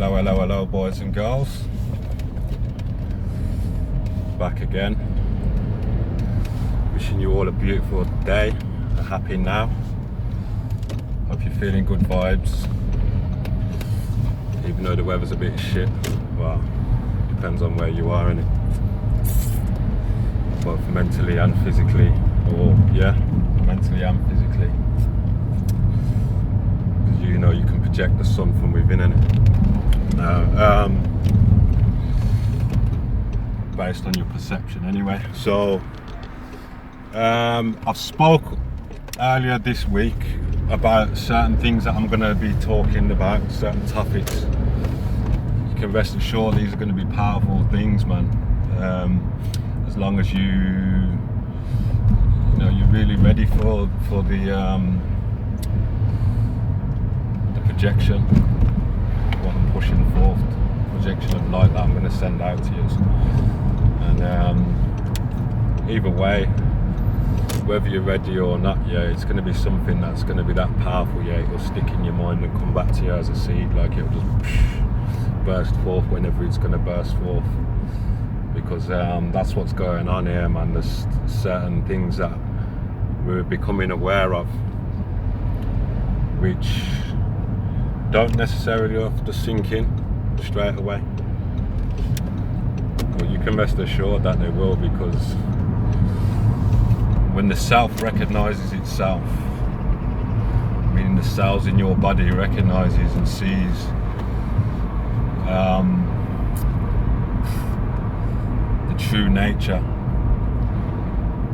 Hello, boys and girls. Back again. Wishing you all a beautiful day, a happy now. Hope you're feeling good vibes. Even though the weather's a bit shit. Well, depends on where you are, innit? Both mentally and physically. Mentally and physically. Because you know you can project the sun from within, innit? Based on your perception anyway. So I've spoke earlier this week about certain things that I'm going to be talking about, certain topics. You can rest assured these are going to be powerful things, man. As long as you're really ready for the projection, what I'm pushing forth, projection of light that I'm going to send out to you. And either way, whether you're ready or not, it's going to be something that's going to be that powerful. It'll stick in your mind and come back to you as a seed, like it'll just burst forth whenever it's going to burst forth. Because that's what's going on here, man. There's certain things that we're becoming aware of, which don't necessarily have to sink in straight away. But you can rest assured that they will, because when the self recognizes itself, meaning the cells in your body recognizes and sees the true nature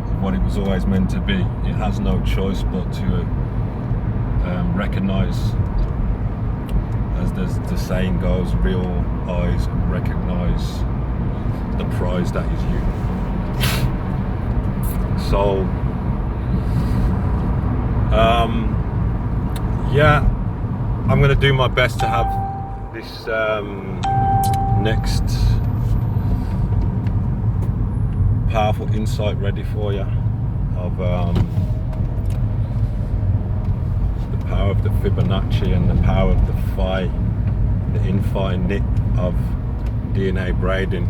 of what it was always meant to be, it has no choice but to recognize, as the saying goes, real eyes recognize the prize that is you. So I'm going to do my best to have this next powerful insight ready for you of the power of the Fibonacci and the power of the phi, the infinite of DNA braiding.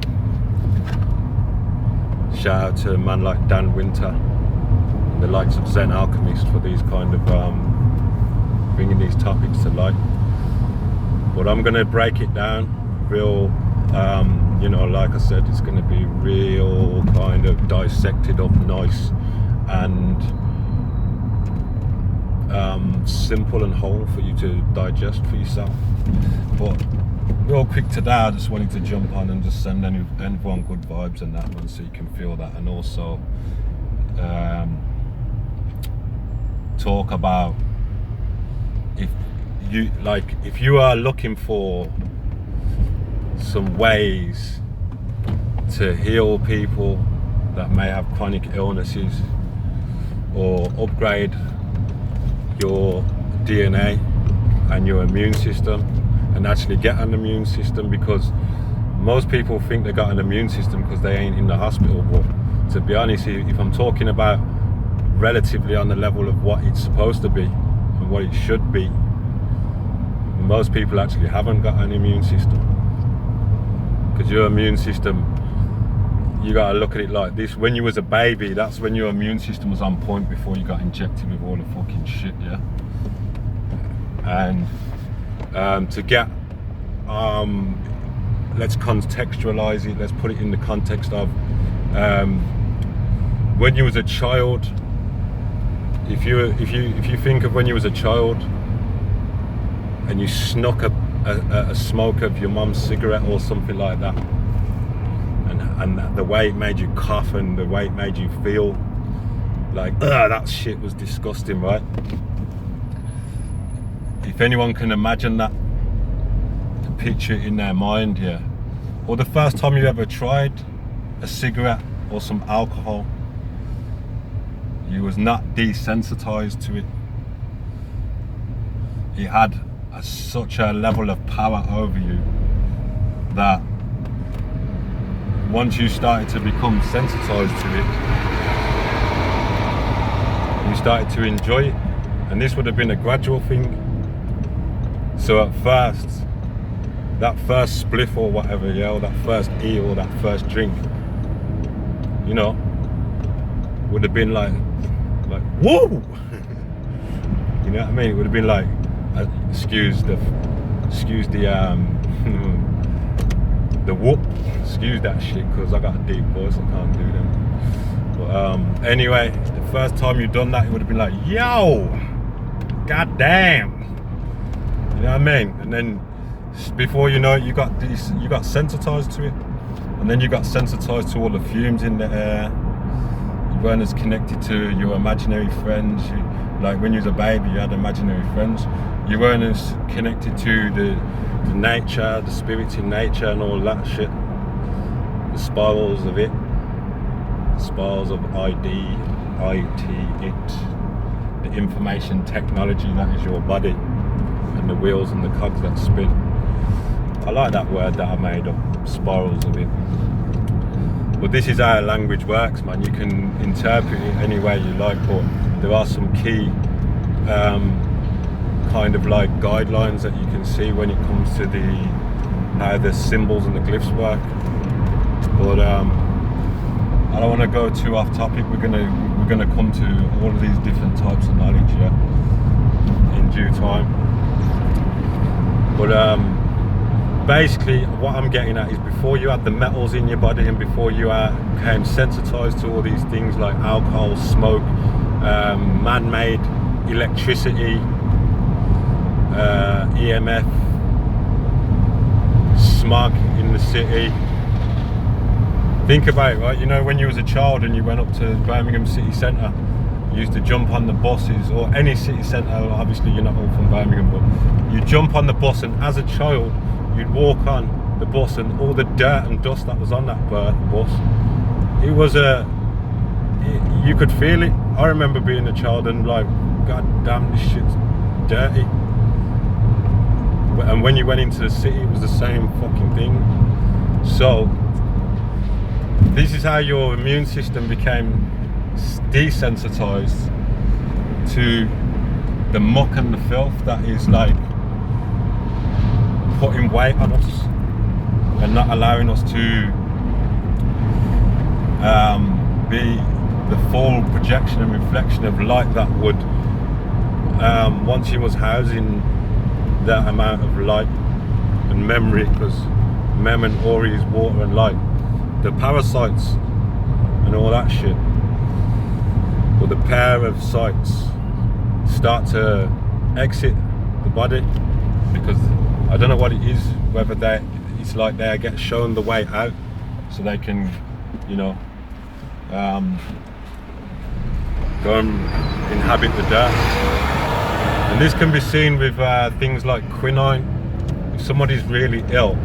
Shout out to a man like Dan Winter and the likes of Zen Alchemist for these kind of bringing these topics to light. But I'm going to break it down real, like I said, it's going to be real kind of dissected up nice and simple and whole for you to digest for yourself. But real quick today, I just wanted to jump on and just send everyone good vibes and that one, so you can feel that, and also talk about if you are looking for some ways to heal people that may have chronic illnesses, or upgrade your DNA and your immune system, and actually get an immune system, because most people think they got an immune system because they ain't in the hospital. But to be honest, if I'm talking about relatively on the level of what it's supposed to be and what it should be, most people actually haven't got an immune system. Because your immune system, you got to look at it like this: when you was a baby, that's when your immune system was on point before you got injected with all the fucking shit, and to get let's contextualize it, let's put it in the context of when you was a child. If you think of when you was a child and you snuck a smoke of your mum's cigarette or something like that, and the way it made you cough and the way it made you feel, like that shit was disgusting, right? If anyone can imagine that, to picture it in their mind, or the first time you ever tried a cigarette or some alcohol, you was not desensitized to it. It had such a level of power over you that once you started to become sensitized to it, you started to enjoy it. And this would have been a gradual thing. So at first, that first spliff or whatever, yeah, or that first E or that first drink, you know, would have been like whoa. You know what I mean? It would have been like, excuse the the whoop, excuse that shit, because I got a deep voice, I can't do them. But anyway, the first time you've done that, it would have been like, yo, god damn, you know what I mean? And then before you know it, you got sensitized to it, and then you got sensitized to all the fumes in the air. You weren't as connected to your imaginary friends. Like when you was a baby, you had imaginary friends. You weren't as connected to the nature, the spirits in nature and all that shit. The spirals of it. The spirals of it. The information technology that is your body. And the wheels and the cogs that spin. I like that word that I made up. Spirals of it. But this is how language works, man. You can interpret it any way you like, but there are some key kind of like guidelines that you can see when it comes to how the symbols and the glyphs work. But I don't want to go too off topic. We're gonna come to all of these different types of knowledge, yeah, in due time. But basically what I'm getting at is, before you had the metals in your body and before you became sensitized to all these things like alcohol, smoke, man-made electricity, EMF, smog in the city. Think about it, right? You know, when you was a child and you went up to Birmingham city centre, you used to jump on the buses, or any city centre, obviously you're not all from Birmingham, but you jump on the bus, and as a child you'd walk on the bus, and all the dirt and dust that was on that bus, it was you could feel it. I remember being a child and like, god damn, this shit's dirty. And when you went into the city, it was the same fucking thing. So this is how your immune system became desensitized to the muck and the filth that is like putting weight on us and not allowing us to be the full projection and reflection of light that would, once you was housing that amount of light and memory, because mem and ori is water and light, the parasites and all that shit, or the pair of sites, start to exit the body, because I don't know what it is, whether it's like they get shown the way out so they can, you know, go and inhabit the dirt. And this can be seen with things like quinine. If somebody's really ill,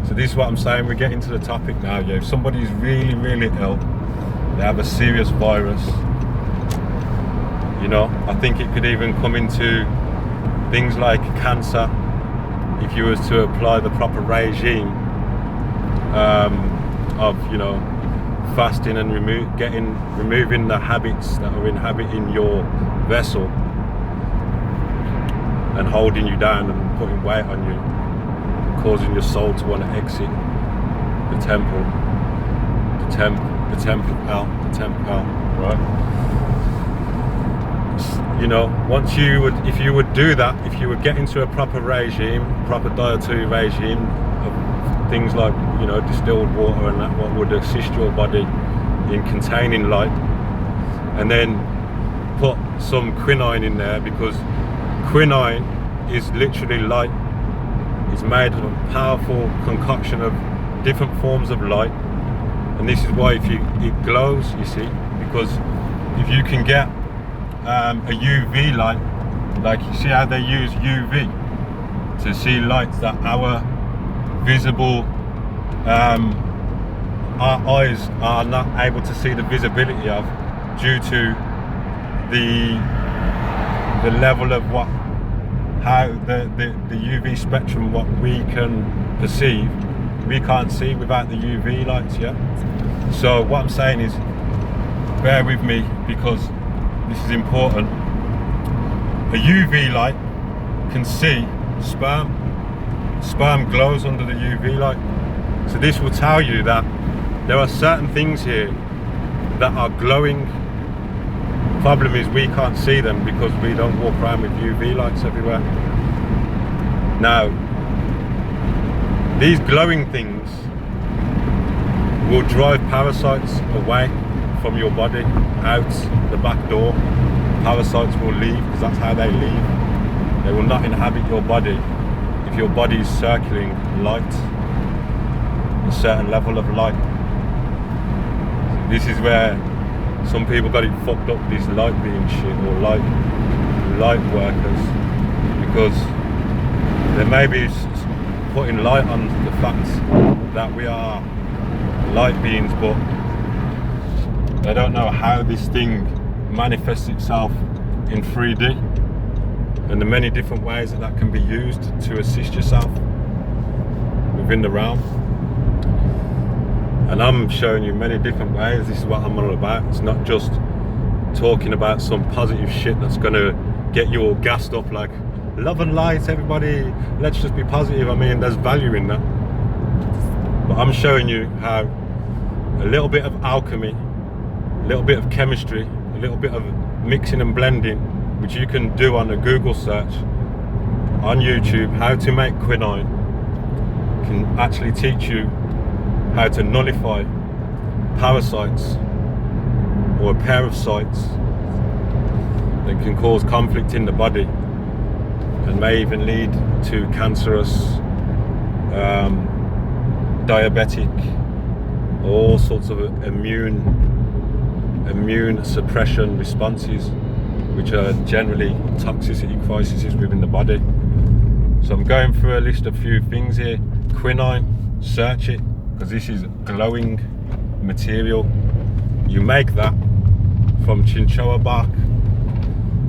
so this is what I'm saying, we're getting to the topic now, yeah. If somebody's really, really ill, they have a serious virus, you know, I think it could even come into things like cancer, if you was to apply the proper regime of, you know, fasting and removing the habits that are inhabiting your vessel and holding you down and putting weight on you, causing your soul to want to exit the temple, right? You know, if you would do that, if you would get into a proper regime, proper dietary regime of things like, you know, distilled water and that, what would assist your body in containing light, and then put some quinine in there, because quinine is literally light. It's made of a powerful concoction of different forms of light, and this is why it glows, you see, because if you can get a UV light, like you see how they use UV to see lights that our visible our eyes are not able to see the visibility of, due to the level of how the UV spectrum, what we can perceive, we can't see without the UV lights, yeah. So what I'm saying is, bear with me, because this is important. A UV light can see sperm, sperm glows under the UV light. So this will tell you that there are certain things here that are glowing. Problem is we can't see them because we don't walk around with UV lights everywhere. Now, these glowing things will drive parasites away from your body, out the back door. Parasites will leave because that's how they leave. They will not inhabit your body if your body is circling light, a certain level of light. This is where some people got it fucked up, this light being shit, or light workers, because they may be putting light on the fact that we are light beings, but they don't know how this thing manifests itself in 3D and the many different ways that can be used to assist yourself within the realm. And I'm showing you many different ways. This is what I'm all about. It's not just talking about some positive shit that's gonna get you all gassed up like love and light, everybody, let's just be positive. I mean, there's value in that. But I'm showing you how a little bit of alchemy, a little bit of chemistry, a little bit of mixing and blending, which you can do on a Google search on YouTube, how to make quinine, can actually teach you how to nullify parasites or a pair of sites that can cause conflict in the body and may even lead to cancerous, diabetic, all sorts of immune suppression responses, which are generally toxicity crises within the body. So I'm going through a list of few things here. Quinine, search it, because this is glowing material. You make that from chinchilla bark,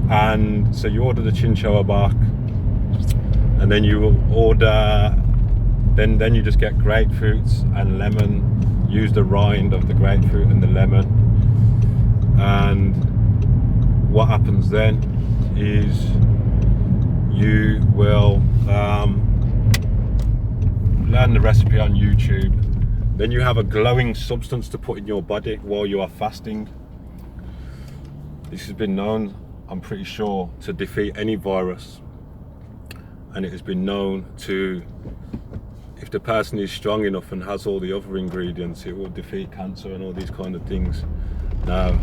and so you order the chinchilla bark, and then you order, then you just get grapefruits and lemon. Use the rind of the grapefruit and the lemon, and what happens then is you will learn the recipe on YouTube. Then you have a glowing substance to put in your body while you are fasting. This has been known, I'm pretty sure, to defeat any virus, and it has been known to, if the person is strong enough and has all the other ingredients, it will defeat cancer and all these kind of things. Now,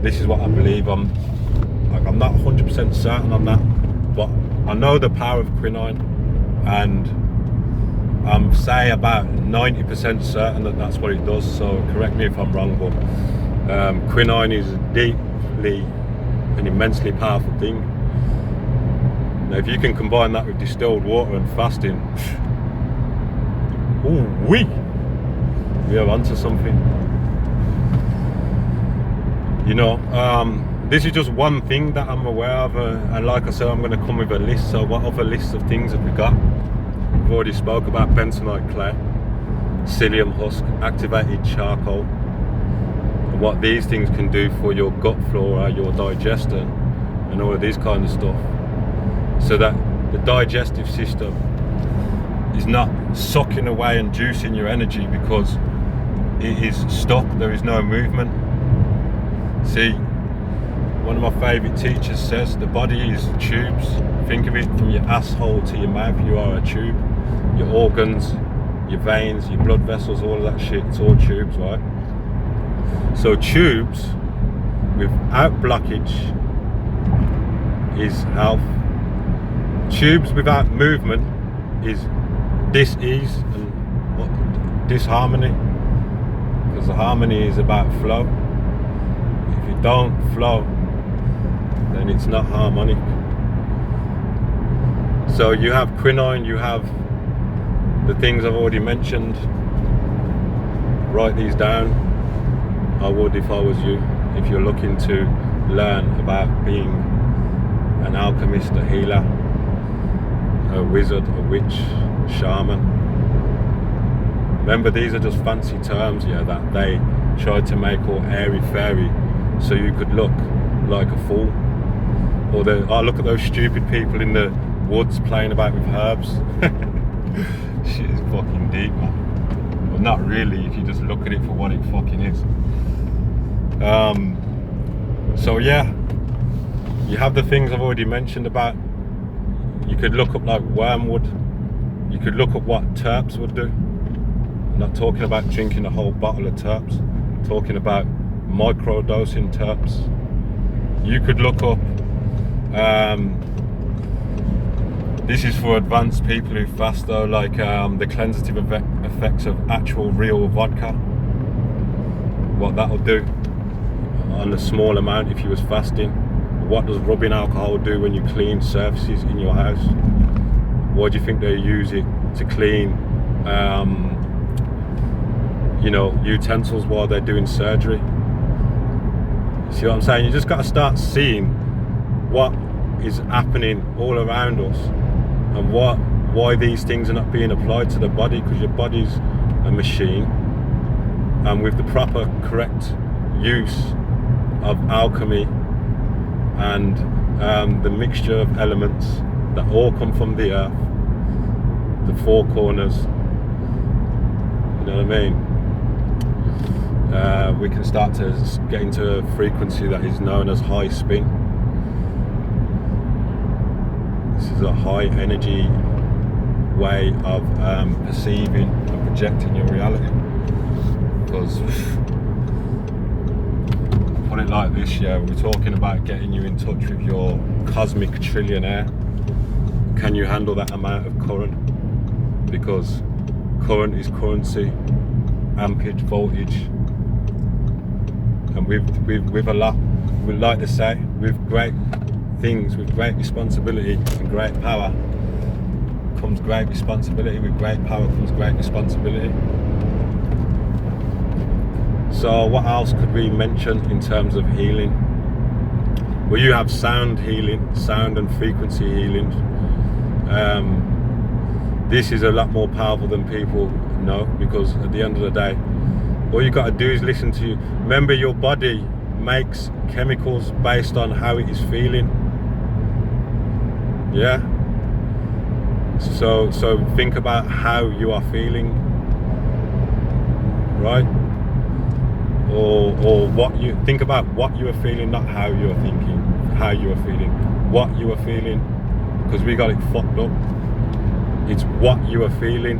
this is what I believe. I'm not 100% certain on that, but I know the power of quinine, and I'm say about 90% certain that that's what it does. So correct me if I'm wrong, but quinine is a deeply and immensely powerful thing. Now, if you can combine that with distilled water and fasting, ooh wee, we are onto something. You know, this is just one thing that I'm aware of, and like I said, I'm going to come with a list. So what other lists of things have we got? We've already spoke about bentonite clay, psyllium husk, activated charcoal, and what these things can do for your gut flora, your digestion, and all of these kind of stuff, so that the digestive system is not sucking away and juicing your energy because it is stuck, there is no movement. See, one of my favourite teachers says the body is tubes. Think of it from your asshole to your mouth, you are a tube. Your organs, your veins, your blood vessels, all of that shit, it's all tubes, right? So tubes without blockage is health. Tubes without movement is dis-ease and disharmony, because the harmony is about flow. If you don't flow, then it's not harmonic. So you have quinine, you have the things I've already mentioned. Write these down. I would if I was you, if you're looking to learn about being an alchemist, a healer, a wizard, a witch, shaman. Remember, these are just fancy terms, yeah, that they tried to make all airy-fairy so you could look like a fool. Or look at those stupid people in the woods playing about with herbs. Shit is fucking deep, man. Well, not really if you just look at it for what it fucking is. So yeah, you have the things I've already mentioned about. You could look up like wormwood. You could look up what terps would do. I'm not talking about drinking a whole bottle of terps. I'm talking about micro-dosing terps. You could look up, this is for advanced people who fast though, like the cleansative effects of actual real vodka. What that'll do on a small amount if you was fasting. What does rubbing alcohol do when you clean surfaces in your house? Why do you think they use it to clean you know, utensils while they're doing surgery? See what I'm saying? You just got to start seeing what is happening all around us and why these things are not being applied to the body, because your body's a machine, and with the proper correct use of alchemy and the mixture of elements that all come from the earth, the four corners, you know what I mean? We can start to get into a frequency that is known as high spin. This is a high energy way of perceiving and projecting your reality. Because put it like this, yeah, we're talking about getting you in touch with your cosmic trillionaire. Can you handle that amount of current? Because current is currency, ampage, voltage, and with a lot, we like to say, with great things, with great responsibility and great power comes great responsibility. With great power comes great responsibility. So what else could we mention in terms of healing? Well, you have sound healing, sound and frequency healing. This is a lot more powerful than people know, because at the end of the day, all you got to do is listen to you. Remember, your body makes chemicals based on how it is feeling. Yeah. So think about how you are feeling, right? Or what you think about, what you are feeling, not how you are thinking. How you are feeling, what you are feeling, because we got it fucked up. It's what you are feeling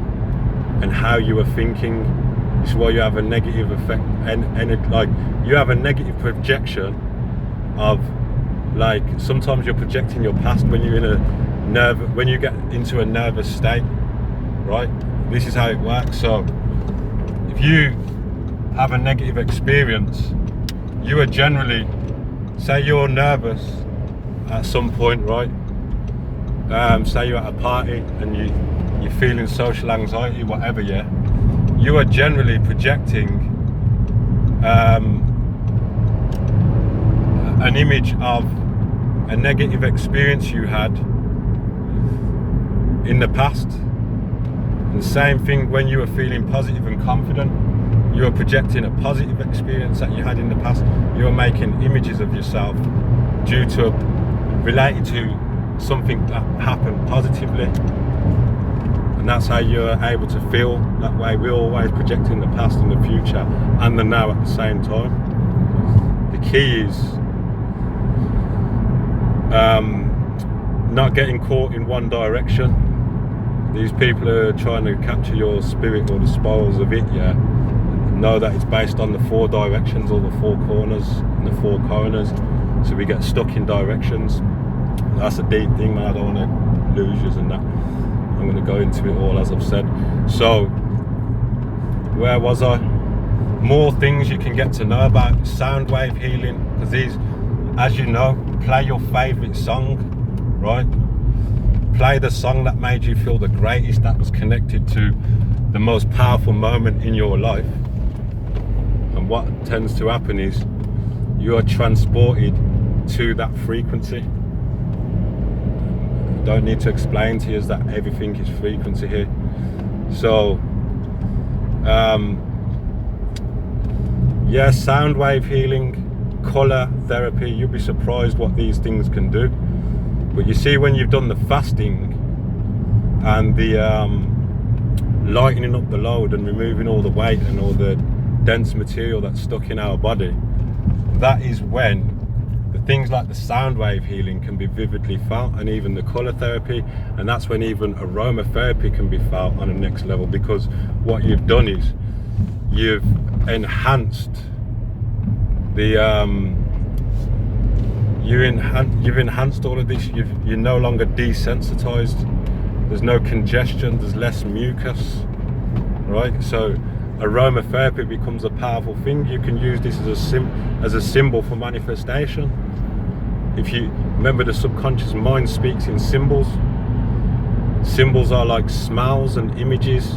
and how you are thinking. This is why you have a negative effect, and like you have a negative projection of, like, sometimes you're projecting your past when you're in a when you get into a nervous state, right? This is how it works. So if you have a negative experience, you are generally, say you're nervous at some point, right? Say you're at a party and you're feeling social anxiety, whatever, yeah? You are generally projecting an image of a negative experience you had in the past. And the same thing when you were feeling positive and confident, you are projecting a positive experience that you had in the past. You are making images of yourself due to related to something that happened positively, and that's how you're able to feel that way. We're always projecting the past and the future and the now at the same time. The key is not getting caught in one direction. These people are trying to capture your spirit or the spoils of it, yeah. Know that it's based on the four directions, or the four corners and the four corners. So we get stuck in directions. That's a deep thing, man. I don't want to lose you and that. I'm going to go into it all, as I've said. So where was I? More things you can get to know about sound wave healing, because these, as you know, play your favorite song, right? Play the song that made you feel the greatest, that was connected to the most powerful moment in your life. And what tends to happen is you are transported to that frequency. Don't need to explain to you that everything is frequency here. So yeah, sound wave healing, color therapy, you'll be surprised what these things can do. But you see, when you've done the fasting and the lightening up the load and removing all the weight and all the dense material that's stuck in our body, that is when the things like the sound wave healing can be vividly felt, and even the color therapy. And that's when even aromatherapy can be felt on a next level, because what you've done is you've enhanced the you've enhanced all of this. You're no longer desensitized. There's no congestion, there's less mucus, right? So aromatherapy becomes a powerful thing. You can use this as a symbol for manifestation. If you remember, the subconscious mind speaks in symbols. Symbols are like smells and images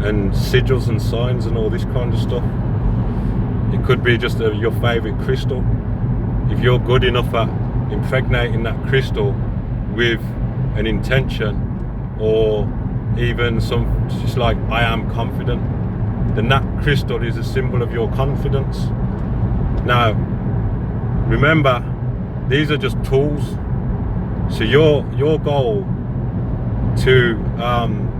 and sigils and signs and all this kind of stuff. It could be just your favorite crystal. If you're good enough at impregnating that crystal with an intention, or even just like I am confident, then that crystal is a symbol of your confidence. Now remember, these are just tools. So your goal to